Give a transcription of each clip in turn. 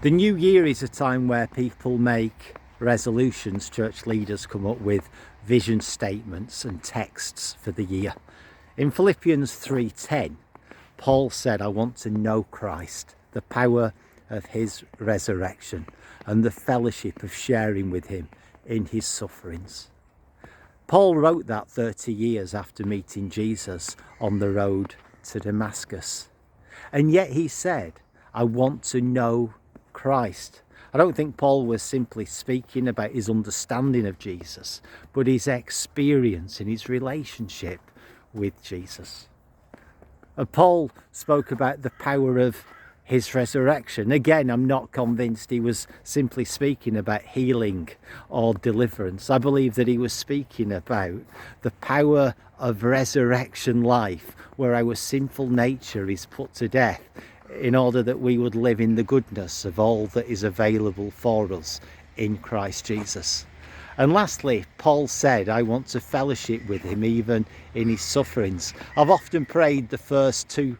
The new year is a time where people make resolutions. Church leaders come up with vision statements and texts for the year. In Philippians 3:10, Paul said, I want to know Christ, the power of his resurrection and the fellowship of sharing with him in his sufferings. Paul wrote that 30 years after meeting Jesus on the road to Damascus. And yet he said, I want to know Christ. I don't think Paul was simply speaking about his understanding of Jesus, but his experience and his relationship with Jesus. And Paul spoke about the power of his resurrection. Again, I'm not convinced he was simply speaking about healing or deliverance. I believe that he was speaking about the power of resurrection life, where our sinful nature is put to death in order that we would live in the goodness of all that is available for us in Christ Jesus. And lastly, Paul said, I want to fellowship with him even in his sufferings. I've often prayed the first two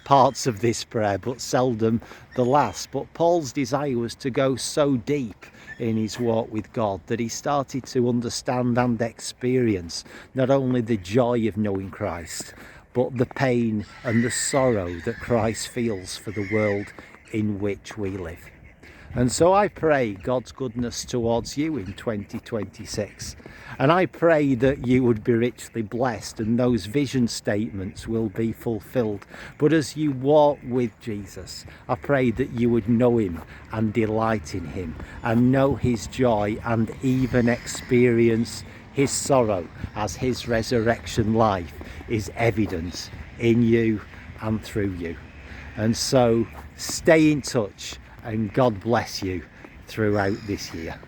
parts of this prayer, but seldom the last. But Paul's desire was to go so deep in his walk with God that he started to understand and experience not only the joy of knowing Christ, but the pain and the sorrow that Christ feels for the world in which we live. And so I pray God's goodness towards you in 2026. And I pray that you would be richly blessed and those vision statements will be fulfilled. But as you walk with Jesus, I pray that you would know him and delight in him and know his joy and even experience his sorrow as his resurrection life is evident in you and through you. And so stay in touch and God bless you throughout this year.